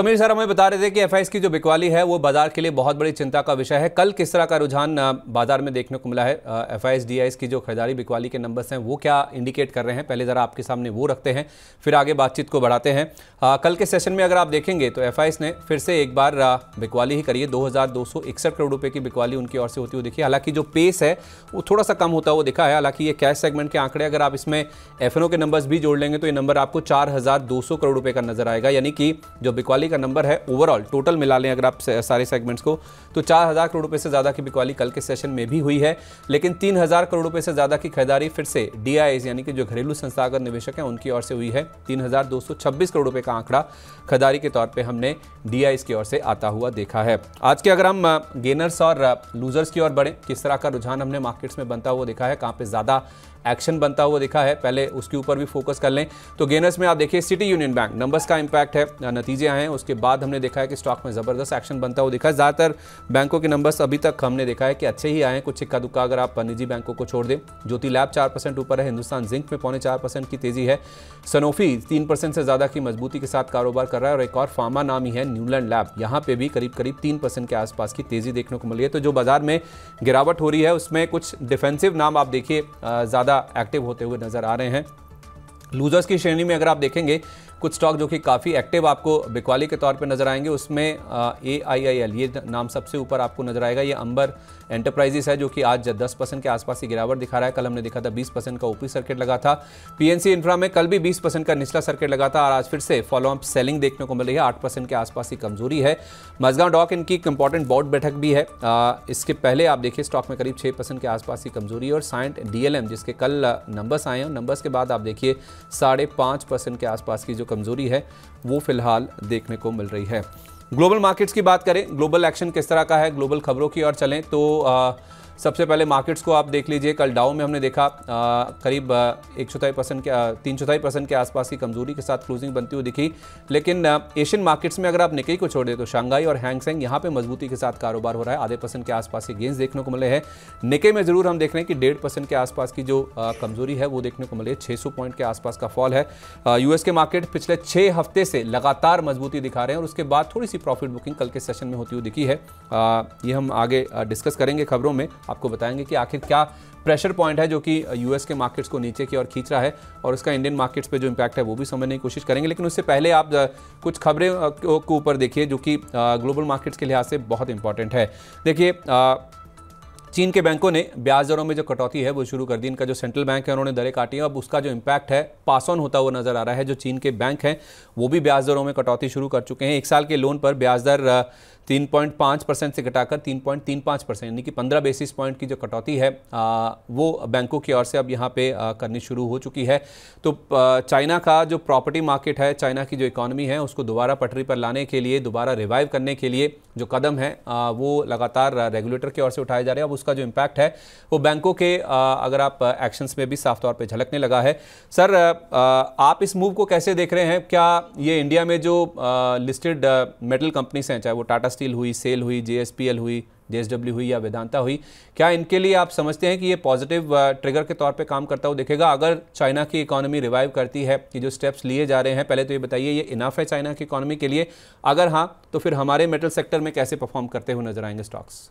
Sameer sir हमें बता रहे थे कि एफआईएस की जो बिकवाली है वो बाजार के लिए बहुत बड़ी चिंता का विषय है। कल किस तरह का रुझान बाजार में देखने को मिला है? एफआईएस डीआईएस की जो खरीदारी बिकवाली के नंबर्स हैं वो क्या इंडिकेट कर रहे हैं? पहले ज़रा आपके सामने वो रखते हैं, फिर आगे बातचीत को बढ़ाते हैं। कल के सेशन में अगर आप देखेंगे तो एफआईएस ने फिर से एक बार बिकवाली ही करी है। 2261 करोड़ रुपये की बिकवाली उनकी ओर से होती हुई दिखी। हालांकि जो पेस है वो थोड़ा सा कम होता हुआ दिखा है। हालांकि ये कैश सेगमेंट के आंकड़े अगर आप इसमें एफएनओ के नंबर्स भी जोड़ लेंगे तो ये नंबर आपको 4200 करोड़ रुपये का नजर आएगा। यानी कि जो बिकवाली का नंबर है ओवरऑल टोटल मिला लें अगर आप सारे सेगमेंट्स को तो 4000 करोड़ रुपए से ज़्यादा की बिकवाली कल के सेशन में भी हुई है। लेकिन 3000 करोड़ रुपए से ज़्यादा की खरीदारी फिर से डीआईएस यानी कि जो घरेलू संस्थागत निवेशक हैं उनकी ओर से हुई है। 3226 करोड़ रुपए का आंकड़ा खरीदारी के तौर पे हमने डीआईएस की ओर से आता हुआ देखा है। आज के अगर हम गेनर्स और लूजर्स की ओर बढ़ें, किस तरह का रुझान हमने मार्केट्स में बनता हुआ देखा है, कहाँ पे ज़्यादा एक्शन बनता हुआ दिखा है, पहले उसके ऊपर भी फोकस कर लें। तो गेनर्स में आप देखिए सिटी यूनियन बैंक नंबर्स का इंपैक्ट है, नतीजे आए हैं, उसके बाद हमने देखा है कि स्टॉक में ज़बरदस्त एक्शन बनता हुआ दिखा है। ज़्यादातर बैंकों के नंबर्स अभी तक हमने देखा है कि अच्छे ही आए हैं, कुछ इक्का दुक्का अगर आप निजी बैंकों को छोड़ दें। ज्योति लैब 4% ऊपर है, हिंदुस्तान जिंक में 4.25% की तेजी है, सनोफी 3% से ज़्यादा की मजबूती के साथ कारोबार कर रहा है और एक और फार्मा नाम ही है न्यूलैंड लैब, यहाँ पे भी करीब 3% के आसपास की तेजी देखने को मिली है। तो जो बाजार में गिरावट हो रही है उसमें कुछ डिफेंसिव नाम आप देखिए ज़्यादा एक्टिव होते हुए नजर आ रहे हैं। लूजर्स की श्रेणी में अगर आप देखेंगे कुछ स्टॉक जो कि काफ़ी एक्टिव आपको बिकवाली के तौर पे नजर आएंगे, उसमें AIIL ये नाम सबसे ऊपर आपको नजर आएगा। ये अंबर एंटरप्राइजेस है जो कि आज 10% के आसपास की गिरावट दिखा रहा है। कल हमने देखा था 20% का ऊपरी सर्किट लगा था। PNC इंफ्रा में कल भी 20% का निचला सर्किट लगा था और आज फिर से फॉलो अप सेलिंग देखने को मिल रही है। 8% के आसपास की कमजोरी है। मजगांव डॉक इनकी एक इंपॉर्टेंट बोर्ड बैठक भी है। इसके पहले आप देखिए स्टॉक में करीब 6% के आसपास की कमजोरी है। और साइंट DLM जिसके कल नंबर्स आए हैं, नंबर्स के बाद आप देखिए 5.5% के आसपास की जो कमजोरी है वो फिलहाल देखने को मिल रही है। ग्लोबल मार्केट्स की बात करें, ग्लोबल एक्शन किस तरह का है, ग्लोबल खबरों की ओर चलें तो सबसे पहले मार्केट्स को आप देख लीजिए। कल डाउ में हमने देखा करीब 3/4% के आसपास की कमजोरी के साथ क्लोजिंग बनती हुई दिखी। लेकिन एशियन मार्केट्स में अगर आप निक्केई को छोड़ दें तो शंघाई और हैंगसेंग यहाँ पे मजबूती के साथ कारोबार हो रहा है। 0.5% के आसपास के गेंस देखने को मिले हैं। निक्केई में जरूर हम देख रहे हैं कि 1.5% के आसपास की जो कमजोरी है वो देखने को मिली है। 600 पॉइंट के आसपास का फॉल है। यूएस के मार्केट पिछले 6 हफ्ते से लगातार मजबूती दिखा रहे हैं और उसके बाद थोड़ी सी प्रॉफिट बुकिंग कल के सेशन में होती हुई दिखी है। ये हम आगे डिस्कस करेंगे खबरों में, आपको बताएंगे कि आखिर क्या प्रेशर पॉइंट है जो कि यूएस के मार्केट्स को नीचे की ओर खींच रहा है और उसका इंडियन मार्केट्स पे जो इंपैक्ट है वो भी समझने की कोशिश करेंगे। लेकिन उससे पहले आप कुछ खबरें के ऊपर देखिए जो कि ग्लोबल मार्केट्स के लिहाज से बहुत इंपॉर्टेंट है। देखिए चीन के बैंकों ने ब्याज दरों में जो कटौती है वो शुरू कर दी। इनका जो सेंट्रल बैंक है उन्होंने दरें काटी है। अब उसका जो इम्पैक्ट है पास ऑन होता हुआ नजर आ रहा है। जो चीन के बैंक हैं वो भी ब्याज दरों में कटौती शुरू कर चुके हैं। 1 साल के लोन पर ब्याज दर 3.5% से घटाकर 3.35% यानी कि 15 बेसिस पॉइंट की जो कटौती है वो बैंकों की ओर से अब यहाँ पे करनी शुरू हो चुकी है। तो चाइना का जो प्रॉपर्टी मार्केट है, चाइना की जो इकोनॉमी है उसको दोबारा पटरी पर लाने के लिए, दोबारा रिवाइव करने के लिए जो कदम है वो लगातार रेगुलेटर की ओर से उठाए जा रहे हैं। अब उसका जो इम्पैक्ट है वो बैंकों के अगर आप एक्शंस में भी साफ तौर पे झलकने लगा है। सर आप इस मूव को कैसे देख रहे हैं? क्या ये इंडिया में जो लिस्टेड मेटल कंपनीज हैं, चाहे वो टाटा स्टील हुई, सेल हुई, JSPL हुई, JSW हुई या वेदांता हुई, क्या इनके लिए आप समझते हैं कि ये पॉजिटिव ट्रिगर के तौर पे काम करता हुआ दिखेगा अगर चाइना की इकोनॉमी रिवाइव करती है? कि जो स्टेप्स लिए जा रहे हैं, पहले तो ये बताइए ये इनफ है चाइना की इकोनॉमी के लिए? अगर हाँ तो फिर हमारे मेटल सेक्टर में कैसे परफॉर्म करते हुए नजर आएंगे स्टॉक्स?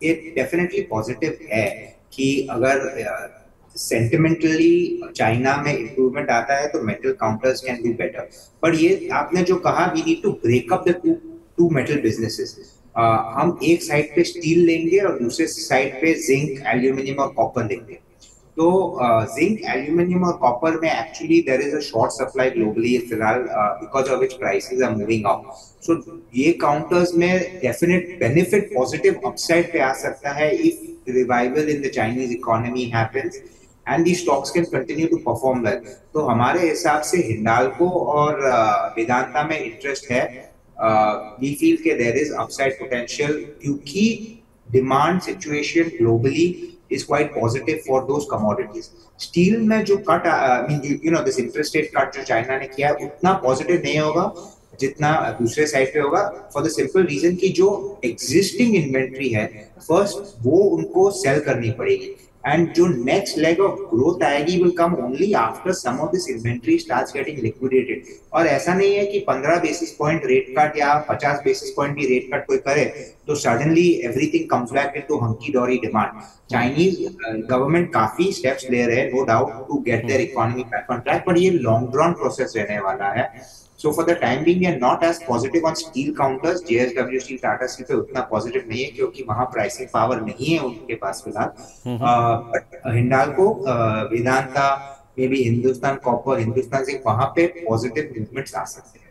ये डेफिनेटली पॉजिटिव है कि अगर सेंटिमेंटली चाइना में इंप्रूवमेंट आता है तो metal counters can do better. But ये आपने जो कहा, we need to break up the two metal businesses. हम एक साइड पे स्टील लेंगे और दूसरे साइड पे जिंक, एल्यूमिनियम और कॉपर लेंगे। तो जिंक, एल्यूमिनियम और कॉपर में actually there is a short supply globally फिलहाल, because of which prices are moving up. So ये काउंटर्स में डेफिनेट बेनिफिट, पॉजिटिव अपसाइड पे आ सकता है if revival in the Chinese economy happens and these stocks can continue to perform well। तो हमारे हिसाब से हिंडाल्को और वेदांता में इंटरेस्ट है। we feel के there is upside potential क्योंकि demand situation globally is quite positive for those commodities। Steel में जो cut, this interest rate cut जो चाइना ने किया है उतना पॉजिटिव नहीं होगा, जितना दूसरे साइड पे होगा, फॉर द सिंपल रीजन कि जो एग्जिस्टिंग इन्वेंट्री है फर्स्ट वो उनको सेल करनी पड़ेगी, एंड जो नेक्स्ट लेग ऑफ ग्रोथ आएगी will come only after some of this inventory starts getting liquidated. और ऐसा नहीं है कि 15 बेसिस पॉइंट रेट कट या 50 बेसिस पॉइंट भी रेट कट कोई करे तो suddenly everything comes back into hunky dory demand. Chinese government काफी स्टेप्स ले रहे हैं no doubt to get their economy back on track, but ये लॉन्ग ड्रॉन प्रोसेस रहने वाला है। So for the time being, we are not as positive on steel counters. JSW Steel, Tata Steel पे उतना positive नहीं है क्योंकि वहां प्राइसिंग पावर नहीं है उनके पास फिलहाल। But Hindalco, Vedanta, may be Hindustan copper, Hindustan zinc, वहां पे पॉजिटिव मूवमेंट्स आ सकते हैं।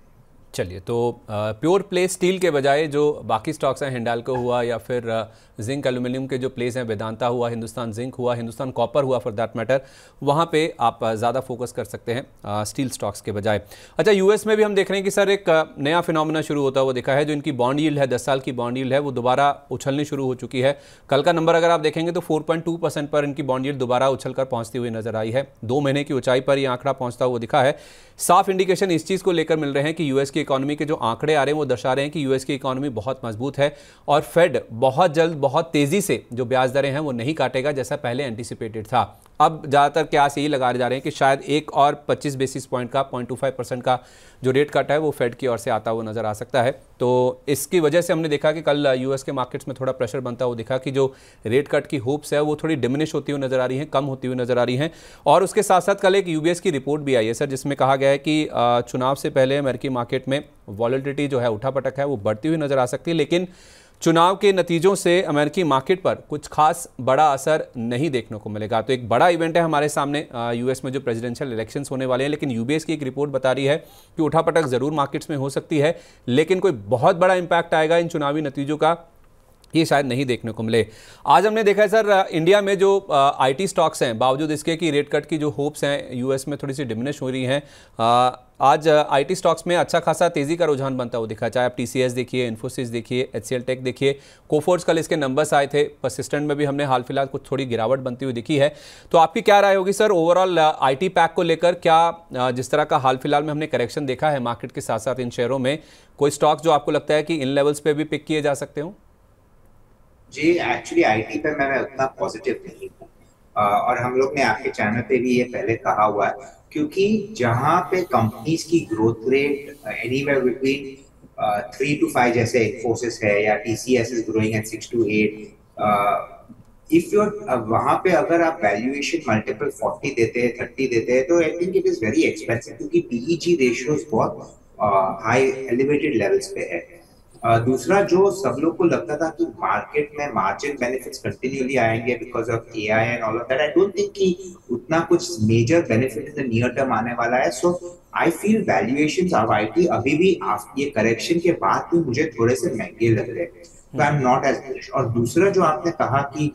चलिए, तो प्योर प्ले स्टील के बजाय जो बाकी स्टॉक्स हैं, हिंडाल्को हुआ या फिर जिंक एल्यूमिनियम के जो प्लेस हैं, वेदांता हुआ, हिंदुस्तान जिंक हुआ, हिंदुस्तान कॉपर हुआ फॉर दैट मैटर, वहाँ पे आप ज़्यादा फोकस कर सकते हैं स्टील स्टॉक्स के बजाय। अच्छा, यूएस में भी हम देख रहे हैं कि सर एक नया फिनोमेना शुरू होता हुआ दिखा है। जो इनकी बॉन्ड यील्ड है, 10 साल की बॉन्ड यील्ड है, वो दोबारा उछलनी शुरू हो चुकी है। कल का नंबर अगर आप देखेंगे तो 4.2% पर इनकी बॉन्ड यील्ड दोबारा उछलकर पहुँचती हुई नजर आई है। 2 महीने की ऊंचाई पर यह आंकड़ा पहुँचता हुआ दिखा है। साफ इंडिकेशन इस चीज़ को लेकर मिल रहे हैं कि यूएस की इकोनॉमी के जो आंकड़े आ रहे हैं वो दर्शा रहे हैं कि यूएस की इकोनॉमी बहुत मजबूत है और फेड बहुत जल्द बहुत तेज़ी से जो ब्याज दरें हैं वो नहीं काटेगा जैसा पहले एंटिसिपेटेड था। अब ज़्यादातर क्यास यही लगाए जा रहे हैं कि शायद एक और 25 बेसिस पॉइंट का 0.25% का जो रेट कट है वो फेड की ओर से आता हुआ नज़र आ सकता है। तो इसकी वजह से हमने देखा कि कल यूएस के मार्केट्स में थोड़ा प्रेशर बनता हुआ दिखा कि जो रेट कट की होप्स है वो थोड़ी डिमिनिश होती हुई नज़र आ रही हैं, कम होती हुई नज़र आ रही हैं। और उसके साथ साथ कल एक यूबीएस की रिपोर्ट भी आई है सर, जिसमें कहा गया है कि चुनाव से पहले अमेरिकी मार्केट में वॉलेटिलिटी जो है, उठापटक है, वो बढ़ती हुई नज़र आ सकती है, लेकिन चुनाव के नतीजों से अमेरिकी मार्केट पर कुछ खास बड़ा असर नहीं देखने को मिलेगा। तो एक बड़ा इवेंट है हमारे सामने यूएस में जो प्रेसिडेंशियल इलेक्शंस होने वाले हैं, लेकिन यूबीएस की एक रिपोर्ट बता रही है कि उठापटक ज़रूर मार्केट्स में हो सकती है, लेकिन कोई बहुत बड़ा इंपैक्ट आएगा इन चुनावी नतीजों का ये शायद नहीं देखने को मिले। आज हमने देखा है सर, इंडिया में जो आईटी स्टॉक्स हैं, बावजूद इसके कि रेट कट की जो होप्स हैं यूएस में थोड़ी सी डिमिनिश हो रही हैं, आज आईटी स्टॉक्स में अच्छा खासा तेज़ी का रुझान बनता हुआ दिखा। चाहे आप टीसीएस देखिए, इन्फोसिस देखिए, एचसीएल टेक देखिए, कोफोर्स, कल इसके नंबर्स आए थे, परसिस्टेंट में भी हमने हाल फिलहाल कुछ थोड़ी गिरावट बनती हुई दिखी है। तो आपकी क्या राय होगी सर ओवरऑल आईटी पैक को लेकर? क्या जिस तरह का हाल फिलहाल में हमने करेक्शन देखा है मार्केट के साथ साथ इन शेयरों में, कोई स्टॉक्स जो आपको लगता है कि इन लेवल्स पे भी पिक किए जा सकते हो? जी, एक्चुअली आईटी पे मैं उतना पॉजिटिव नहीं हूँ, और हम लोग ने आपके चैनल पे भी ये पहले कहा हुआ है, क्योंकि जहां पे कंपनीज की growth rate anywhere between 3 to 5 जैसे इन्फोसिस है या TCS is growing at 6 to 8, if you वहां पे अगर आप वैल्यूएशन मल्टीपल 40 देते हैं, 30 देते हैं, तो I think it is very expensive, क्योंकि पीईजी रेशियोज बहुत हाई एलिवेटेड लेवल्स पे है। दूसरा, जो सब लोग को लगता था कि मार्केट में मार्जिन बेनिफिट्स कंटिन्यूअली आएंगे because of AI and all of that, I don't think कि उतना कुछ major benefit in the near term आने वाला है। So I feel valuations of IT अभी भी ये करेक्शन के बाद भी मुझे थोड़े से महंगे लग रहे हैं, तो I am not as bullish. और दूसरा, जो आपने कहा कि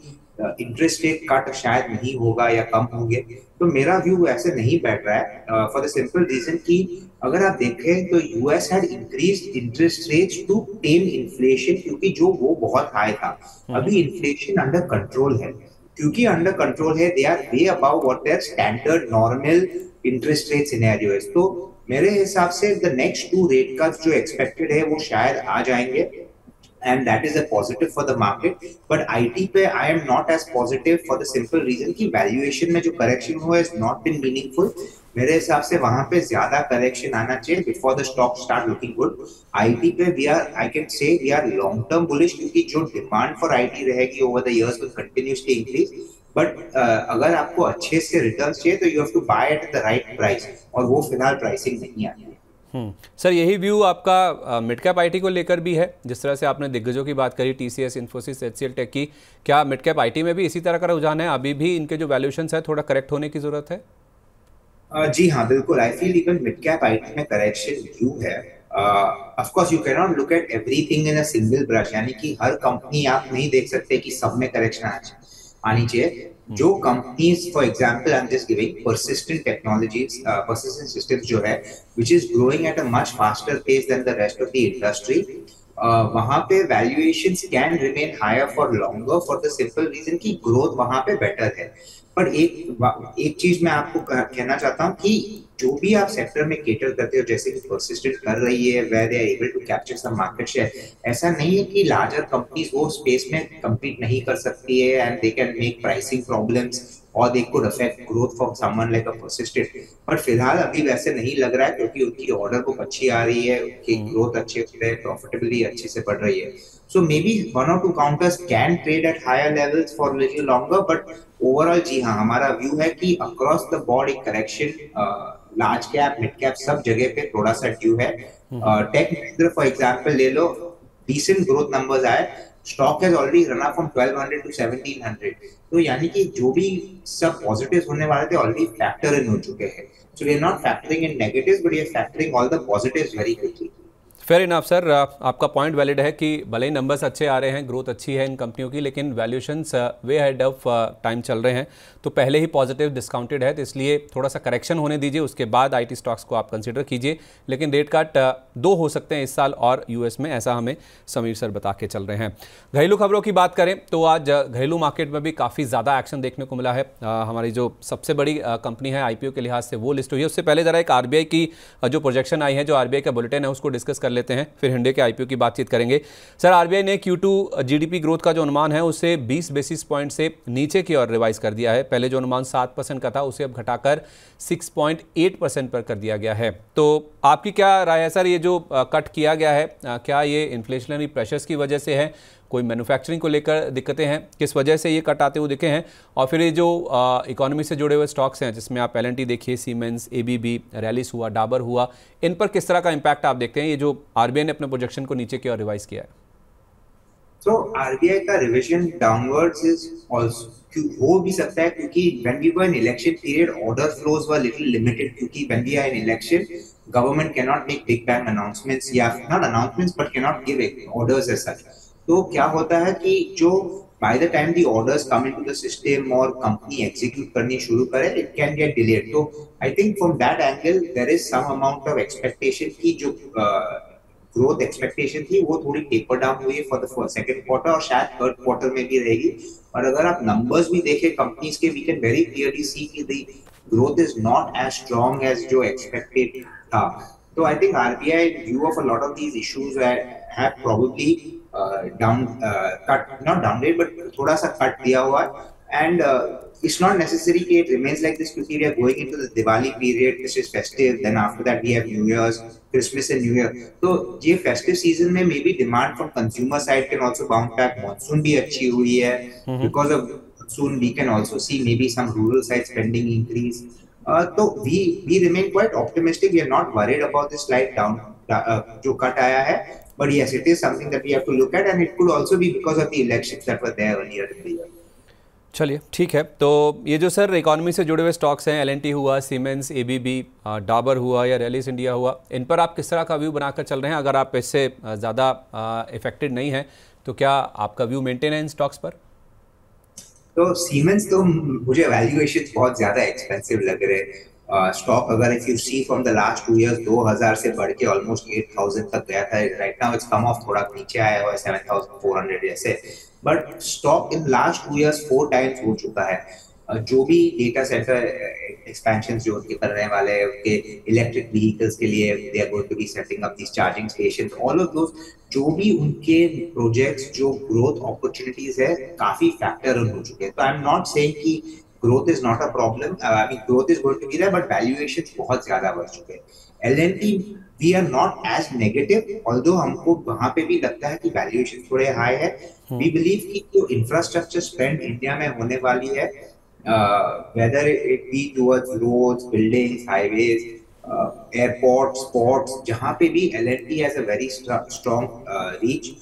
इंटरेस्ट रेट कट शायद नहीं होगा या कम होंगे, तो मेरा व्यू ऐसे नहीं बैठ रहा है, फॉर द सिंपल रीजन कि अगर आप देखें तो US had increased interest rates to tame inflation, क्योंकि जो वो बहुत हाई था। अभी इन्फ्लेशन अंडर कंट्रोल है, क्योंकि अंडर कंट्रोल है, they are way about what their standard normal interest rate scenario है। तो मेरे हिसाब से द नेक्स्ट 2 रेट कट्स जो एक्सपेक्टेड है वो शायद आ जाएंगे, and that is a positive for the market, but IT पे I am not as positive for the simple reason कि valuation में जो correction हुआ has not been meaningful। मेरे हिसाब से वहां पे ज्यादा correction आना चाहिए before the stock start looking good। IT पे I can say we are long term bullish, क्योंकि जो demand for IT रहेगी over the years will continuously increase, but अगर आपको अच्छे से रिटर्न्स चाहिए तो you have to buy at the right price, और वो फिलहाल प्राइसिंग नहीं आ रही है। सर, यही व्यू आपका मिड कैप आईटी को लेकर भी है? जिस तरह से आपने दिग्गजों की बात करी, टीसीएस, इन्फोसिस, एचसीएल टेक की, क्या मिड कैप आईटी में भी इसी तरह का रुझान है? अभी भी इनके जो वैल्यूएशंस है थोड़ा करेक्ट होने की जरूरत है? जी हाँ, बिल्कुल। I feel even mid cap IT में करेक्शन ड्यू है। Of course you can not look at everything in a single brush, यानी कि हर कंपनी आप नहीं देख सकते कि सब में करेक्शन आनी चाहिए। जो companies, for example I am just giving persistent technologies, persistent systems जो है, which is growing at a much faster pace than the rest of the industry, वहां पे valuations can remain higher for longer for the simple reason कि growth वहां पे better है। पर एक चीज मैं आपको कहना चाहता हूँ कि जो भी आप सेक्टर में केटर करते हो, जैसे कि परसिस्टेंट कर रही है where they are able to capture some market share, ऐसा नहीं है कि लार्जर कंपनीज वो स्पेस में compete नहीं कर सकती है and they can make pricing problems और they could affect growth for someone like a Persistent. पर फिलहाल अभी वैसे नहीं लग रहा है क्योंकि उनकी ऑर्डर बुक अच्छी आ रही है, उनकी ग्रोथ अच्छी हो रही है, प्रॉफिटेबिलिटी अच्छे से बढ़ रही है। So maybe one or two counters can trade at higher levels for a little longer, but overall जी हाँ, हमारा व्यू है कि across the board एक correction large cap mid cap सब जगह पे थोड़ा सा ड्यू है। टेक महिंद्रा फॉर एग्जांपल ले लो, डिसेंट ग्रोथ नंबर्स आए, stock has already run up from 1200 to 1700, तो यानी कि जो भी सब पॉजिटिव्स होने वाले थे ऑलरेडी फैक्टर इन हो चुके हैं। So we are not factoring in negatives, but we are factoring all the positives very quickly. Fair enough sir, आपका पॉइंट वैलिड है कि भले ही नंबर्स अच्छे आ रहे हैं, ग्रोथ अच्छी है इन कंपनियों की, लेकिन valuations way head of time चल रहे हैं, तो पहले ही पॉजिटिव डिस्काउंटेड है, तो इसलिए थोड़ा सा करेक्शन होने दीजिए, उसके बाद आईटी स्टॉक्स को आप कंसीडर कीजिए। लेकिन रेट कट 2 हो सकते हैं इस साल और यूएस में, ऐसा हमें समीर सर बता के चल रहे हैं। घरेलू खबरों की बात करें तो आज घरेलू मार्केट में भी काफ़ी ज़्यादा एक्शन देखने को मिला है। हमारी जो सबसे बड़ी कंपनी है आईपीओ के लिहाज से वो लिस्ट हुई है। उससे पहले ज़रा एक आरबीआई की जो प्रोजेक्शन आई है, जो आरबीआई का बुलेटिन है, उसको डिस्कस कर लेते हैं, फिर हिंडे के आईपीओ की बातचीत करेंगे। सर, आरबीआई ने Q2 जीडीपी ग्रोथ का जो अनुमान है उसे 20 बेसिस पॉइंट से नीचे की ओर रिवाइज कर दिया है। पहले जो अनुमान 7% का था उसे अब घटाकर 6.8% पर कर दिया गया है। तो आपकी क्या राय है सर, ये जो कट किया गया है, क्या ये इन्फ्लेशनरी प्रेशर्स की वजह से है, कोई मैन्युफैक्चरिंग को लेकर दिक्कतें हैं, किस वजह से ये कट आते हुए दिखे हैं? और फिर ये जो इकोनॉमी से जुड़े हुए स्टॉक्स हैं, जिसमें आप एल&टी देखिए, सीमेंस, एबीबी, रैलिस हुआ, डाबर हुआ, इन पर किस तरह का इंपैक्ट आप देखते हैं, ये जो आरबीआई ने अपने प्रोजेक्शन को नीचे की ओर रिवाइज किया है? तो आरबीआई का रिविजन डाउनवर्ड्स इज आल्सो हो भी सकता है क्योंकि when we were in election period order flows were little limited, क्योंकि when we are in election government can not make big bang announcements या not announcements but can not give orders as such. तो क्या होता है कि जो by the time the orders come into the system और company execute करनी शुरू करे, it can get delayed. तो I think from that angle there is some amount of expectation कि जो ग्रोथ एक्सपेक्टेशन थी वो थोड़ी टेपर डाउन हुई है फॉर द सेकंड क्वार्टर और शायद थर्ड क्वार्टर में भी रहेगी। और अगर आप नंबर्स भी देखें कंपनीज के, we can very clearly see कि the growth is not as strong as जो एक्सपेक्टेड था। तो I think RBI view of a lot of these issues have probably down cut, not downgrade but थोड़ा सा cut दिया हुआ है। And it's not necessary that it remains like this because we are going into the Diwali period, which is festive. Then after that we have New Year's, Christmas and New Year. So ये festive season में maybe demand from consumer side can also bounce back. Monsoon भी अच्छी हुई है, because of monsoon we can also see maybe some rural side spending increase. तो we remain quite optimistic. We are not worried about this slight down जो cut आया है. But yes, it is something that we have to look at, and it could also be because of the elections that were there earlier in the year. चलिए ठीक है। तो ये जो sir economy से जुड़े हुए स्टॉक्स हैं, एल&टी हुआ, सीमेंस, एबीबी, डाबर हुआ या रैलिस इंडिया हुआ, इन पर आप किस तरह का व्यू बनाकर चल रहे हैं? अगर आप इससे ज़्यादा इफेक्टेड नहीं हैं तो क्या आपका व्यू मेंटेन है इन स्टॉक्स पर? तो सीमेंस तो मुझे वैल्यूएशन बहुत ज़्यादा एक्सपेंसिव लग रहे हैं। स्टॉक अगर if you see from the last 2 years 2000 से बढ़ के ऑलमोस्ट 8000 तक गया था। Right now it's come off, थोड़ा नीचे आया हुआ है 7400 जैसे। But stock in last 2 years 4 times हो चुका है। जो भी डेटा सेंटर एक्सपेंशन जो उनके करने वाले हैं, उनके इलेक्ट्रिक व्हीकल्स के लिए they are going to be setting up these charging stations, all of those जो भी उनके प्रोजेक्ट्स जो ग्रोथ अपॉर्चुनिटीज है काफी फैक्टर हो चुके हैं। तो आई एम नॉट सेइंग कि growth is not a problem. I mean, growth is going to be there, but valuations बहुत ज़्यादा बढ़ चुके हैं। L&T we are not as negative, although हमको वहाँ पे भी लगता है कि valuation थोड़े high है। We believe कि जो infrastructure spend इंडिया में होने वाली है, whether it be towards roads, buildings, highways, airports, ports, जहाँ पे भी L&T has a very strong reach.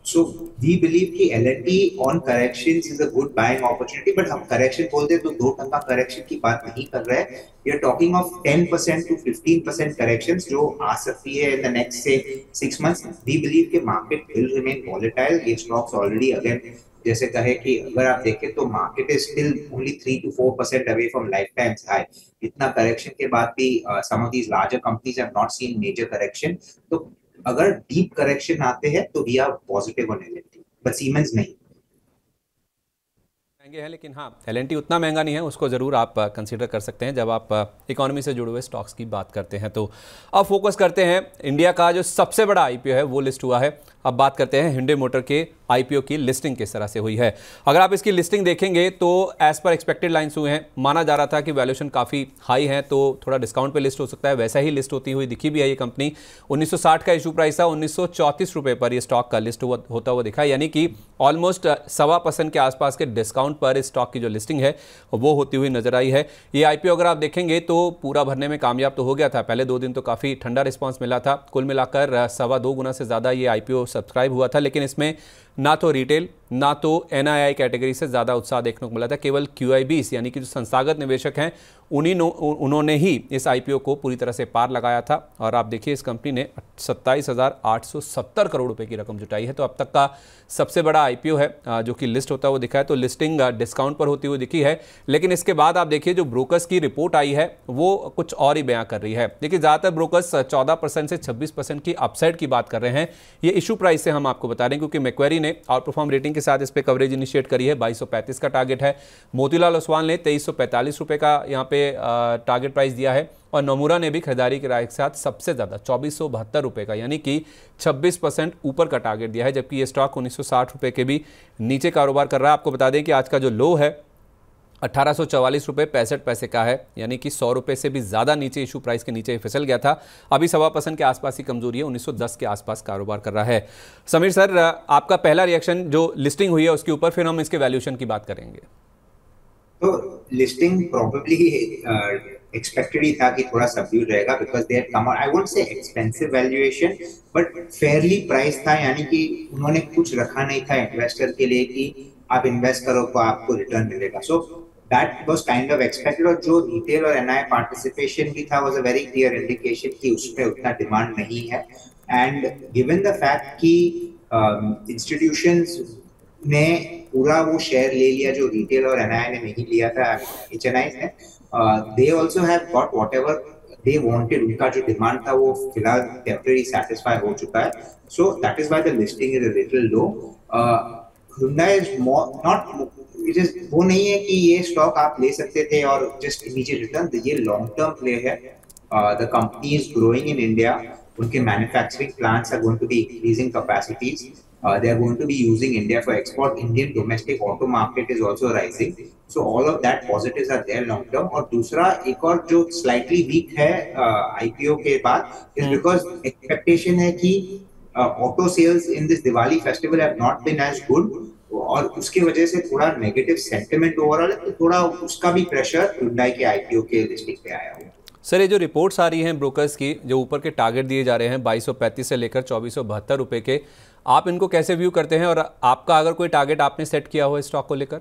So we believe कि L&T on corrections is a good buying opportunity, but हम correction बोलते हैं तो 2% correction की बात नहीं कर रहे हैं। We are talking of 10% to 15% corrections जो आ सकती है in the next say 6 months. We believe कि market will remain volatile. ये stocks already again जैसे कहे कि अगर आप देखें तो market is still only 3 to 4% away from lifetime high. इतना correction के बाद भी some of these larger companies have not seen major correction. तो अगर डीप करेक्शन आते हैं तो we are positive on L and T, but Siemens नहीं। महंगे हैं, लेकिन हाँ एल उतना महंगा नहीं है, उसको ज़रूर आप कंसीडर कर सकते हैं जब आप इकोनॉमी से जुड़े हुए स्टॉक्स की बात करते हैं। तो अब फोकस करते हैं इंडिया का जो सबसे बड़ा आईपीओ है वो लिस्ट हुआ है। अब बात करते हैं Hyundai मोटर के आईपीओ की लिस्टिंग किस तरह से हुई है। अगर आप इसकी लिस्टिंग देखेंगे तो एज पर एक्सपेक्टेड लाइन्स हुए हैं। माना जा रहा था कि वैल्यूएशन काफ़ी हाई है तो थोड़ा डिस्काउंट पे लिस्ट हो सकता है, वैसा ही लिस्ट होती हुई दिखी भी है ये कंपनी। 1960 का इशू प्राइस था, 1934 रुपये पर ये स्टॉक का लिस्ट होता हुआ दिखा, यानी कि ऑलमोस्ट 1.25% के आसपास के डिस्काउंट पर इस स्टॉक की जो लिस्टिंग है वो होती हुई नजर आई है। ये आईपीओ अगर आप देखेंगे तो पूरा भरने में कामयाब तो हो गया था, पहले 2 दिन तो काफ़ी ठंडा रिस्पांस मिला था। कुल मिलाकर 2.25 गुना से ज़्यादा ये आईपीओ सब्सक्राइब हुआ था, लेकिन इसमें ना तो रिटेल ना तो एनआईआई कैटेगरी से ज़्यादा उत्साह देखने को मिला था। केवल क्यूआईबीस यानी कि जो संस्थागत निवेशक हैं उन्होंने ही इस आईपीओ को पूरी तरह से पार लगाया था। और आप देखिए इस कंपनी ने 27,870 करोड़ रुपए की रकम जुटाई है, तो अब तक का सबसे बड़ा आईपीओ है जो कि लिस्ट होता हुआ दिखा है। तो लिस्टिंग डिस्काउंट पर होती हुई दिखी है, लेकिन इसके बाद आप देखिए जो ब्रोकर्स की रिपोर्ट आई है वो कुछ और ही बयां कर रही है। देखिए ज़्यादातर ब्रोकर्स 14% से 26% की अपसाइड की बात कर रहे हैं। ये इशू प्राइस से हम आपको बता रहे हैं क्योंकि मैक्वेरी ने आउट परफॉर्म रेटिंग के साथ इस पर कवरेज इनिशिएट करी है। 2235 का टारगेट है। मोतीलाल ओसवाल ने 2345 रुपये का यहाँ पे टारगेट प्राइस दिया है, और नोमुरा ने भी खरीदारी के राय के साथ सबसे ज़्यादा 2472 रुपये का यानी कि 26% ऊपर का टारगेट दिया है, जबकि ये स्टॉक 1960 रुपये के भी नीचे कारोबार कर रहा है। आपको बता दें कि आज का जो लो है 1844 रुपये 65 पैसे का है, यानी कि 100 रुपये से भी ज़्यादा नीचे इशू प्राइस के नीचे फिसल गया था। अभी 1.25% के आसपास ही कमजोरी है, 1910 के आसपास कारोबार कर रहा है। समीर सर, आपका पहला रिएक्शन जो लिस्टिंग हुई है उसके ऊपर, फिर हम इसके वैल्यूएशन की बात करेंगे। तो लिस्टिंग प्रोबेबली एक्सपेक्टेड ही था कि थोड़ा सबड्यूड रहेगा because they had come out, I won't say expensive valuation but Fairlie price था, यानी कि उन्होंने कुछ रखा नहीं था इन्वेस्टर के लिए कि आप इन्वेस्ट करो तो आपको रिटर्न मिलेगा। So that was kind of expected. और जो रिटेल और एनआई पार्टिसिपेशन भी था was a very clear indication कि उसमें उतना डिमांड नहीं है। एंड गिवन द फैक्ट कि इंस्टीट्यूशंस ने पूरा वो शेयर ले लिया जो रिटेल और एनआई ने नहीं लिया था, एचएनआई ने, they also have got whatever they wanted. उनका जो डिमांड था वो फिलहाल टेम्परेरी सैटिस्फाई हो चुका है। So that is why the listing is a little low. Hyundai is not, it is वो नहीं है कि ये स्टॉक आप ले सकते थे और जस्ट इमीडिएट रिटर्न, ये लॉन्ग टर्म प्ले है। The company is growing in India, उनके manufacturing plants are going to be increasing capacities, they are going to be using India for export. Indian domestic auto market is also rising, so all of that positives are there long term. और दूसरा एक और जो slightly weak है IPO के बाद is because expectation है कि auto sales in this Diwali festival have not been as good, और उसकी वजह से थोड़ा नेगेटिव सेंटिमेंट ओवरऑल है, तो थोड़ा उसका भी प्रेशर Hyundai के आईपीओ के लिस्टिंग पे आया हुआ। सर, ये जो रिपोर्ट्स आ रही हैं ब्रोकर्स की, जो ऊपर के टारगेट दिए जा रहे हैं 2235 से लेकर 2472 रुपये के, आप इनको कैसे व्यू करते हैं? और आपका अगर कोई टारगेट आपने सेट किया हो स्टॉक को लेकर?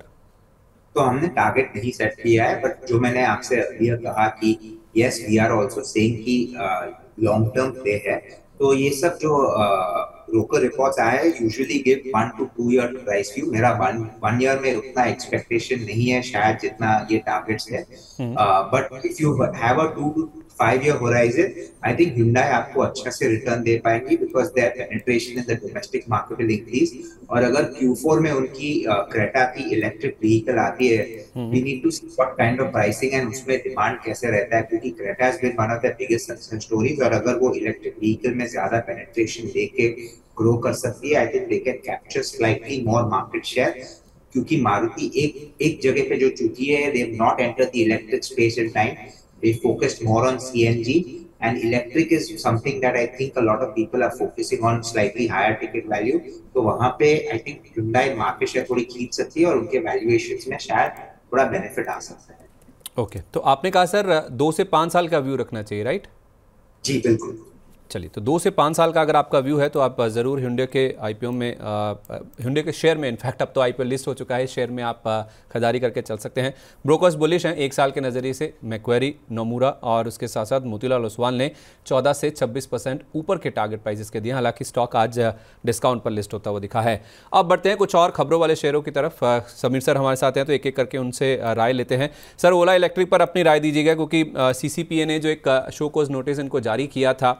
तो हमने टारगेट नहीं सेट किया है, बट जो मैंने आपसे अर्लियर कहा कि yes we are also saying कि लॉन्ग टर्म प्ले है। तो ये सब जो ब्रोकर रिपोर्ट्स आए हैं usually give 1 to 2 year price view. मेरा 1 ईयर में उतना एक्सपेक्टेशन नहीं है शायद जितना ये टारगेट्स है, but if you have a 2 to 5 year horizon, I think Hyundai आपको अच्छा से रिटर्न दे पाएंगी because their penetration in the domestic market will increase। और अगर Q4 में उनकी क्रेटा की इलेक्ट्रिक व्हीकल आती है, we need to see what kind of pricing and उसमें डिमांड कैसे रहता है, क्योंकि Creta has been one of the biggest success stories। और अगर वो इलेक्ट्रिक व्हीकल में ज्यादा पेनिट्रेशन लेके ग्रो कर सकती है, I think they can capture slightly more market share। क्योंकि मारुति एक जगह पे जो चुकी है, they have not entered the electric space in time, they focused more on CNG, and electric is something that I think a lot of people are focusing on, slightly higher ticket value। तो वहां पे I think Hyundai market share थोड़ी खींच सकती है और उनके valuations में शायद थोड़ा बेनिफिट आ सकता है। ओके, तो आपने कहा सर 2 से 5 साल का व्यू रखना चाहिए, राइट? जी बिल्कुल। चलिए, तो 2 से 5 साल का अगर आपका व्यू है तो आप ज़रूर Hyundai के आईपीओ में, Hyundai के शेयर में, इनफैक्ट अब तो आईपीओ लिस्ट हो चुका है, शेयर में आप खरीदारी करके चल सकते हैं। ब्रोकर्स बुलिश हैं 1 साल के नज़रिए से। मैक्वेरी, नोमुरा और उसके साथ साथ मोतीलाल ओसवाल ने 14 से 26% ऊपर के टारगेट प्राइसेस के दिए। हालांकि स्टॉक आज डिस्काउंट पर लिस्ट होता हुआ दिखा है। अब बढ़ते हैं कुछ और खबरों वाले शेयरों की तरफ। समीर सर हमारे साथ हैं तो एक एक करके उनसे राय लेते हैं। सर, ओला इलेक्ट्रिक पर अपनी राय दीजिएगा, क्योंकि CCPA ने जो एक शो कोज नोटिस इनको जारी किया था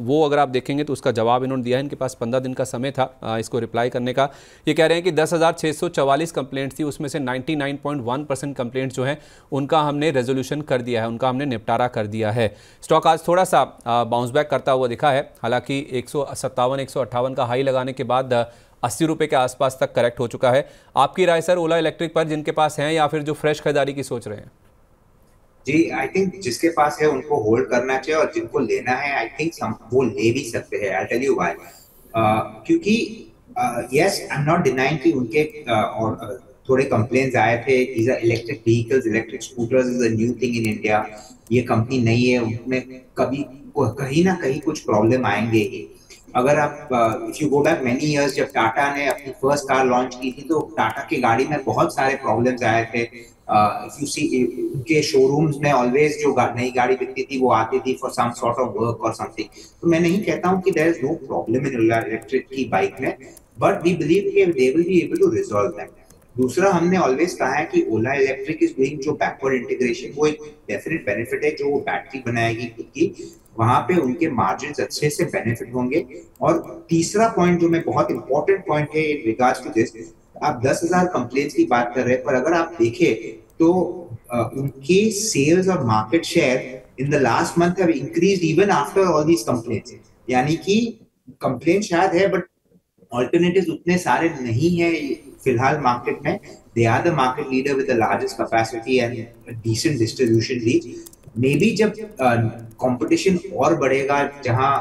वो अगर आप देखेंगे तो उसका जवाब इन्होंने दिया है। इनके पास 15 दिन का समय था इसको रिप्लाई करने का। ये कह रहे हैं कि 10,644 कंप्लेंट्स थी, उसमें से 99.1% कंप्लेंट्स जो हैं उनका हमने रेजोल्यूशन कर दिया है, उनका हमने निपटारा कर दिया है। स्टॉक आज थोड़ा सा बाउंस बैक करता हुआ दिखा है, हालांकि 157 158 का हाई लगाने के बाद 80 रुपये के आसपास तक करेक्ट हो चुका है। आपकी राय सर ओला इलेक्ट्रिक पर, जिनके पास हैं या फिर जो फ्रेश खरीदारी की सोच रहे हैं? जी, आई थिंक जिसके पास है उनको होल्ड करना चाहिए, और जिनको लेना है आई थिंक वो ले भी सकते हैं। I tell you why. क्योंकि yes, I am not denying कि उनके और थोड़े कंप्लेंट्स आए थे। These are electric vehicles, electric scooters is a new thing in India. ये कंपनी नहीं है, उनमें कभी कहीं ना कहीं कुछ प्रॉब्लम आएंगे ही। अगर आप if you go back many years, जब टाटा ने अपनी फर्स्ट कार लॉन्च की थी तो टाटा की गाड़ी में बहुत सारे प्रॉब्लम्स आए थे। इफ यू सी उनके शोरूम्स में ऑलवेज जो नई गाड़ी बिकती थी वो आती थी for some sort of work और समथिंग। तो मैं नहीं कहता हूँ कि there is no problem in electric की बाइक में, बट वी बिलीव कि they will be able to resolve that. दूसरा, हमने ऑलवेज कहा है कि ओला इलेक्ट्रिक इज डूइंग जो बैकवर्ड इंटीग्रेशन, वो एक डेफिनेट बेनिफिट है। जो वो बैटरी बनाएगी खुद की, वहां पे उनके मार्जिन अच्छे से बेनिफिट होंगे। और तीसरा पॉइंट जो मैं बहुत इंपॉर्टेंट पॉइंट है इन रिगार्ड्स टू दिस, आप 10,000 कंप्लेंट्स की बात कर रहे हैं, पर अगर आप देखें तो उनके सेल्स और market share in the last month have increased even after all these complaints. यानी कि कंप्लेंट शायद है, बट ऑल्टरनेटिव्स उतने सारे नहीं है फिलहाल मार्केट में। They are the market leader with the largest capacity and decent distribution reach. Maybe जब कंपटीशन और बढ़ेगा, जहां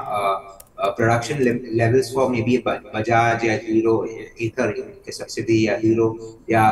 production levels for maybe Bajaj या हीरो ईथर के सब्सिडी या हीरो या,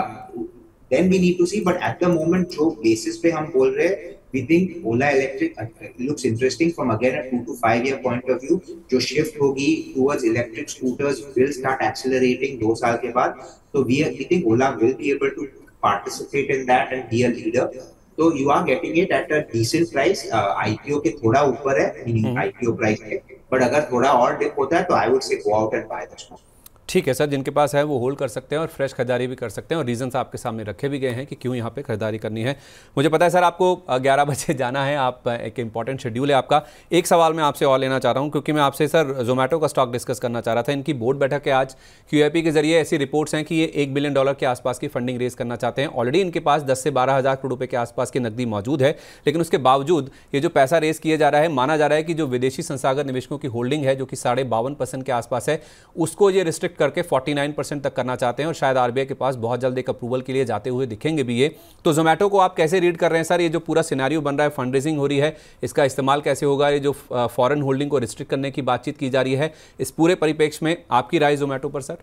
then we need to see, but at the moment जो basis पे हम बोल रहे हैं, we think Ola Electric looks interesting from again a 2 to 5 year point of view। जो shift होगी towards electric scooters will start accelerating 2 साल के बाद। तो we think Ola will be able to participate in that and be a leader। तो you are getting it at a decent price। IPO के थोड़ा ऊपर है, meaning IPO price है, but अगर थोड़ा और dip होता है तो I would say go out and buy the stock। ठीक है सर, जिनके पास है वो होल्ड कर सकते हैं और फ्रेश खरीदारी भी कर सकते हैं, और रीजंस आपके सामने रखे भी गए हैं कि क्यों यहाँ पे खरीदारी करनी है। मुझे पता है सर आपको 11 बजे जाना है, आप एक इंपॉर्टेंट शेड्यूल है आपका। एक सवाल मैं आपसे और लेना चाह रहा हूँ, क्योंकि मैं आपसे सर जोमेटो का स्टॉक डिस्कस करना चाह रहा था। इनकी बोर्ड बैठक है आज, QIP के जरिए ऐसी रिपोर्ट्स हैं कि ये $1 बिलियन के आसपास की फंडिंग रेज करना चाहते हैं। ऑलरेडी इनके पास 10 से 12 हज़ार करोड़ रुपये के आसपास की नकदी मौजूद है, लेकिन उसके बावजूद ये जो पैसा रेज किया जा रहा है, माना जा रहा है कि जो विदेशी संस्थागत निवेशकों की होल्डिंग है जो कि 52.5% के आसपास है, उसको ये रिस्ट्रिक्ट करके 49% तक करना चाहते हैं, और शायद RBI के पास बहुत जल्द एक अप्रूवल के लिए जाते हुए दिखेंगे भी ये। तो जोमेटो को आप कैसे रीड कर रहे हैं सर? ये जो पूरा सिनेरियो बन रहा है, फंड रेजिंग हो रही है, इसका इस्तेमाल कैसे होगा? ये जो फॉरेन होल्डिंग को रिस्ट्रिक्ट करने की बातचीत की जा रही है, इस पूरे परिप्रेक्ष्य में आपकी राय जोमेटो पर सर?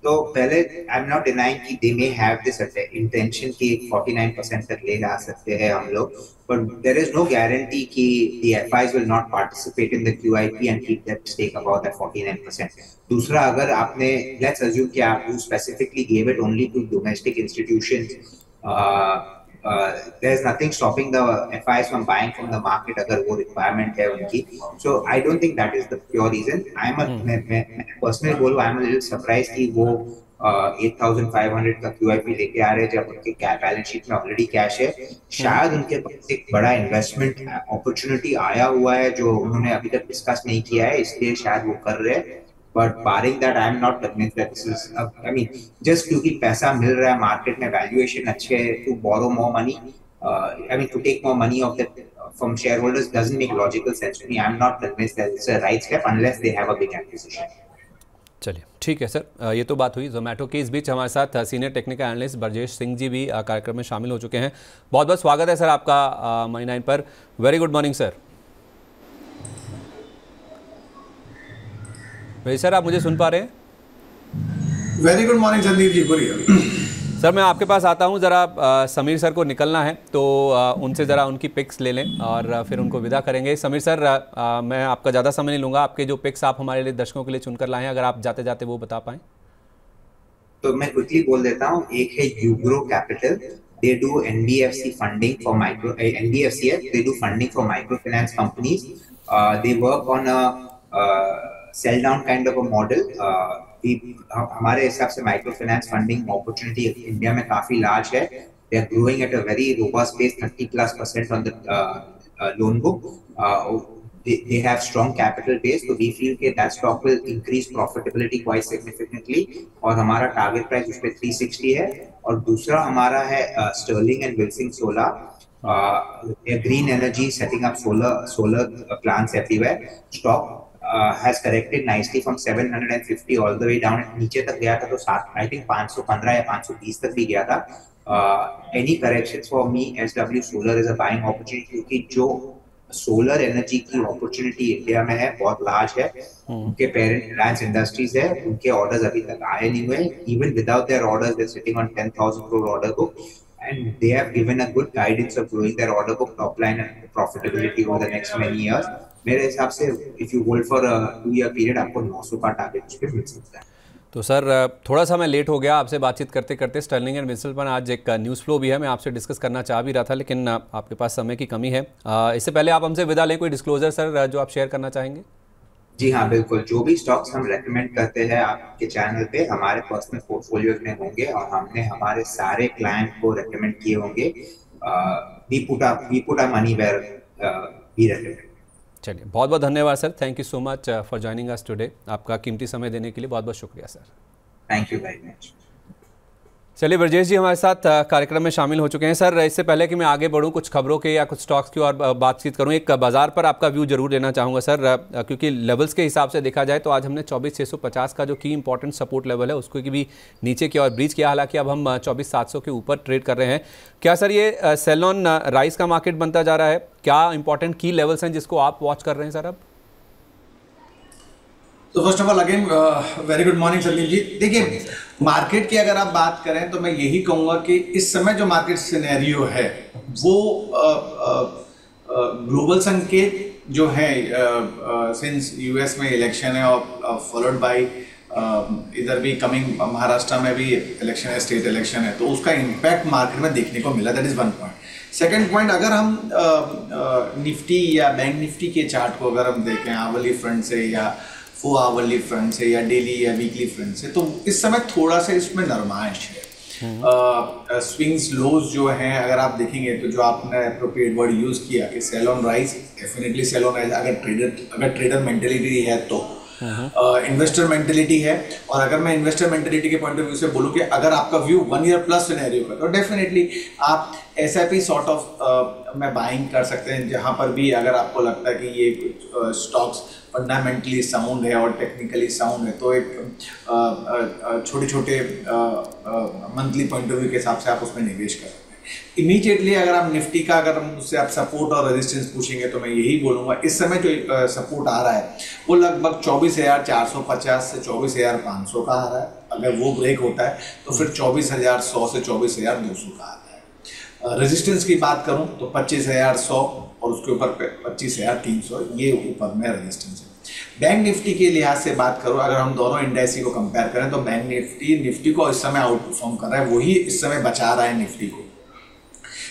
तो पहले आई एम नॉट डिनाइंग कि दे मे हैव दिस इंटेंशन कि 49% तक ले जा सकते हैं हम लोग, but there is no guarantee कि the FIs will not participate in the QIP and keep that stake above that 49%। दूसरा, अगर आपने let's assume कि आप you specifically gave it only to domestic institutions, there is nothing stopping the FIs from buying from the market अगर वो requirement है उनकी। So I don't think that is the pure reason। मैं personally बोलूँ, I am a little surprised कि वो 8,500 का QIP लेके आ रहे हैं जब उनके बैलेंस शीट में ऑलरेडी कैश है। शायद उनके पास एक बड़ा इन्वेस्टमेंट अपॉर्चुनिटी आया हुआ है जो उन्होंने अभी तक डिस्कस नहीं किया है, इसलिए शायद वो कर रहे हैं। But barring that, I am not convinced that this is, I mean, just क्योंकि पैसा मिल रहा है मार्केट में, वैल्यूएशन अच्छे है, to borrow more money, I mean, to take more money of the from shareholders doesn't make logical sense to me। I am not convinced that it's a right step unless they have a big acquisition। चलिए ठीक है sir, ये तो बात हुई जोमेटो की। इस बीच हमारे साथ senior technical analyst Brajesh Singh ji भी कार्यक्रम में शामिल हो चुके हैं। बहुत बहुत स्वागत है सर आपका मनी 9 पर। Very good morning sir. भाई सर, आप मुझे सुन पा रहे हैं? वेरी गुड मॉर्निंग संदीप जी, बोलिए। सर मैं आपके पास आता हूं, ज़रा समीर सर को निकलना है तो उनसे ज़रा उनकी पिक्स ले लें और फिर उनको विदा करेंगे। समीर सर, मैं आपका ज़्यादा समय नहीं लूँगा, आपके जो पिक्स आप हमारे लिए दर्शकों के लिए चुनकर लाए हैं, अगर आप जाते जाते वो बता पाएँ। तो मैं क्विकली बोल देता हूँ। एक है Ugro capital, they do NBFC funding for micro NBFCs, they do funding for microfinance companies। They work on a sell down kind of a model। हमारे हिसाब से micro finance funding opportunity India में काफी लार्ज है। They are growing at a very robust pace, 30+% on the loan book. they have strong capital base, so we feel that that stock will increase profitability quite significantly. और हमारा target price उस पे 360 है. और दूसरा हमारा है Sterling and Wilson Solar. Green energy, setting up solar plants everywhere. Stock has corrected nicely from 750 all the way down. नीचे तक गया था तो I think 515 या 520 तक भी गया था. Any corrections for me, SW Solar is a buying opportunity, क्योंकि जो सोलर एनर्जी की अपॉर्चुनिटी इंडिया में है बहुत लार्ज है. उनके पेरेंट रिलायंस इंडस्ट्रीज है, उनके ऑर्डर्स अभी तक आए नहीं हुए. Even without their orders they are sitting on 10,000 crore order book, and they have given a good guidance of growing their order book, top line and profitability over the next many years. मेरे हिसाब से if you hold for a 2 year period आपको 900 का target उस पे मिल सकता है. तो सर थोड़ा सा मैं लेट हो गया आपसे बातचीत करते करते. स्टर्लिंग एंड विल्सन पर आज एक न्यूज़ फ्लो भी है, मैं आपसे डिस्कस करना चाह भी रहा था, लेकिन आपके पास समय की कमी है. इससे पहले आप हमसे विदा लें, कोई डिस्क्लोजर सर जो आप शेयर करना चाहेंगे? जी हाँ, बिल्कुल. जो भी स्टॉक्स हम रेकमेंड करते हैं आपके चैनल पे हमारे पर्सनल पोर्टफोलियो में होंगे, और हमने हमारे सारे क्लाइंट को रेकमेंड किए होंगे. We put a money where we recommend. चलिए, बहुत बहुत धन्यवाद sir. Thank you so much for joining us today. आपका कीमती समय देने के लिए बहुत बहुत शुक्रिया sir. Thank you very much. चलिए, ब्रजेश जी हमारे साथ कार्यक्रम में शामिल हो चुके हैं. सर, इससे पहले कि मैं आगे बढ़ूं कुछ खबरों के या कुछ स्टॉक्स की और बातचीत करूं, एक बाजार पर आपका व्यू जरूर लेना चाहूँगा सर, क्योंकि लेवल्स के हिसाब से देखा जाए तो आज हमने 24,650 का जो की इंपॉर्टेंट सपोर्ट लेवल है उसको की भी नीचे की ओर ब्रीच किया. हालांकि अब हम 24,700 के ऊपर ट्रेड कर रहे हैं. क्या सर ये सेल ऑन राइज का मार्केट बनता जा रहा है? क्या इंपॉर्टेंट की लेवल्स हैं जिसको आप वॉच कर रहे हैं सर अब? तो first of all again very good morning Sandeep ji. देखिए, मार्केट की अगर आप बात करें तो मैं यही कहूँगा कि इस समय जो मार्केट सिनेरियो है वो ग्लोबल संकेत जो है सिंस यूएस में इलेक्शन है और फॉलोड बाय इधर भी कमिंग महाराष्ट्र में भी इलेक्शन है, स्टेट इलेक्शन है, तो उसका इम्पैक्ट मार्केट में देखने को मिला. That is one point. Second point, अगर हम निफ्टी या बैंक निफ्टी के चार्ट को अगर हम देखें आवरली फ्रंट से या 4 आवरली फ्रंट से या डेली या वीकली फ्रंट से, तो इस समय थोड़ा सा इसमें नरमाइश है. स्विंग्स लोज जो हैं अगर आप देखेंगे तो जो आपने अप्रोप्रिएट वर्ड यूज किया कि sell on rise, definitely sell on rise. अगर ट्रेडर मेंटेलिटी है तो इन्वेस्टर मेंटेलिटी है. और अगर मैं इन्वेस्टर मेंटेलिटी के पॉइंट ऑफ व्यू से बोलूं कि अगर आपका व्यू 1 year प्लस सिनेरियो का, तो डेफिनेटली आप SIP सॉर्ट ऑफ में बाइंग कर सकते हैं, जहां पर भी अगर आपको लगता है कि ये स्टॉक्स फंडामेंटली साउंड है और टेक्निकली साउंड है, तो एक छोटे छोटे मंथली पॉइंट ऑफ व्यू के हिसाब से आप उसमें निवेश कर सकते हैं. इमीडिएटली अगर आप निफ्टी का अगर मुझसे आप सपोर्ट और रेजिस्टेंस पूछेंगे तो मैं यही बोलूँगा, इस समय जो सपोर्ट आ रहा है वो लगभग 24,450 से 24,500 का आ रहा है. अगर वो ब्रेक होता है तो फिर 24,100 से 24,200 का आता है. रेजिस्टेंस की बात करूं तो 25,100 और उसके ऊपर 25,300 ये ऊपर में रेजिस्टेंस है. बैंक निफ्टी के लिहाज से बात करूं, अगर हम दोनों इंडेक्स को कंपेयर करें तो बैंक निफ्टी को इस समय आउट परफॉर्म कर रहा है, वही इस समय बचा रहा है निफ्टी को.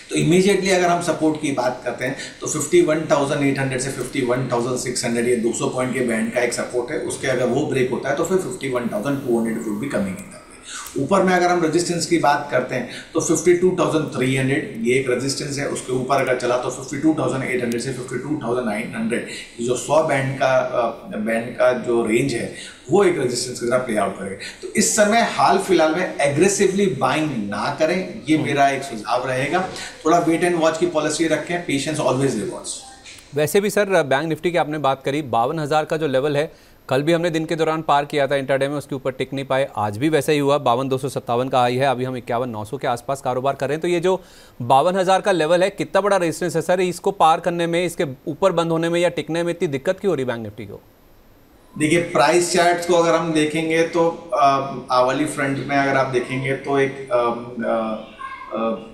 तो इमीडिएटली अगर हम सपोर्ट की बात करते हैं तो 51,800 से 51,600 ये 200 पॉइंट के बैंड का एक सपोर्ट है. उसके अगर वो ब्रेक होता है तो फिर 51,200 वुड बी कमिंग इन. ऊपर में अगर हम रेजिस्टेंस की बात करते हैं तो 52,300 ये एक रेजिस्टेंस है. उसके ऊपर अगर चला तो 52,800 से 52,900 जो 100 बैंड का जो रेंज है वो एक रेजिस्टेंस की तरह प्ले आउट करेगा. तो इस समय हाल फिलहाल में एग्रेसिवली बाइंग ना करें, ये मेरा एक सुझाव रहेगा. थोड़ा वेट एंड वॉच की पॉलिसी रखें. Patience always rewards. वैसे भी सर बैंक निफ्टी की आपने बात करी, 52,000 का जो लेवल है कल भी हमने दिन के दौरान पार किया था इंटरडे में, उसके ऊपर टिक नहीं पाए. आज भी वैसे ही हुआ, 52,257 का हाई है. अभी हम 51,900 के आसपास कारोबार कर रहे हैं. तो ये जो 52,000 का लेवल है कितना बड़ा रेजिस्टेंस है सर? इसको पार करने में, इसके ऊपर बंद होने में या टिकने में इतनी दिक्कत क्यों हो रही बैंक निफ्टी को? देखिए, प्राइस चार्ट्स को अगर हम देखेंगे तो आवली फ्रंट में अगर आप देखेंगे तो एक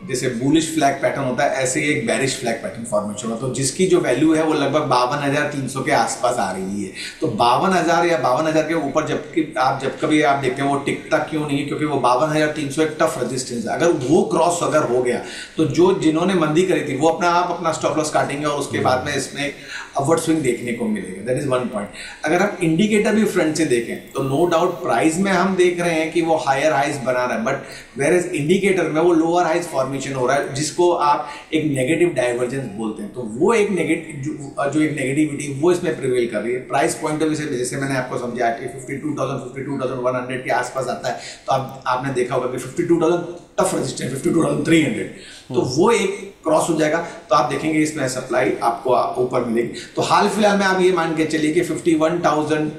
जैसे बुलिश फ्लैग पैटर्न होता है, ऐसे ही एक बेरिश फ्लैग पैटर्न फॉर्मेशन होता है. तो जिसकी जो वैल्यू है वो लगभग 52,300 के आसपास आ रही है. तो 52,000 या 52,000 के ऊपर जब कभी आप देखते हैं वो टिकता क्यों नहीं है? क्योंकि वो 52,300 एक टफ रेजिस्टेंस है. अगर वो क्रॉस अगर हो गया तो जिन्होंने मंदी करी थी वो अपना स्टॉप लॉस काटेंगे और उसके बाद में इसमें अपवर्ड स्विंग देखने को मिलेगा। That is one point. अगर आप इंडिकेटर भी फ्रंट से देखें तो नो डाउट प्राइस में हम देख रहे हैं कि वो हायर हाइज बना रहा है, बट वेयर एज इंडिकेटर में वो लोअर हाइज फॉर्मेशन हो रहा है, जिसको आप एक नेगेटिव डाइवर्जेंस बोलते हैं। तो वो एक जो एक नेगेटिविटी वो इसमें प्रिवेल कर रही है। प्राइस पॉइंट ऑफ व्यू से जैसे मैंने आपको समझाया कि 52,100 के आसपास आता है, तो आपने देखा होगा कि 52,000 टफ रेजिस्टेंस, 52,300, तो वो एक क्रॉस हो जाएगा तो आप देखेंगे इसमें सप्लाई आपको ऊपर मिलेगी। तो हाल फिलहाल में आप ये मान के चलिए कि 51,600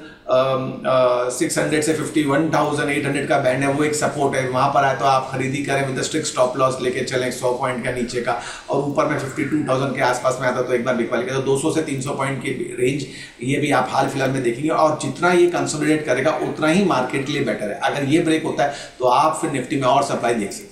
से 51,800 का बैंड है, वो एक सपोर्ट है। वहां पर आए तो आप खरीदी करें विद स्ट्रिक्ट स्टॉप लॉस लेके चलें 100 पॉइंट का नीचे का, और ऊपर में 52,000 के आसपास में आता तो एक बार बिकवाली का, तो 200 से 300 पॉइंट की रेंज ये भी आप हाल फिलहाल में देखेंगे। और जितना ये कंसोलिडेट करेगा उतना ही मार्केट के लिए बेटर है। अगर ये ब्रेक होता है तो आप फिर निफ्टी में और सप्लाई देख सकते हैं।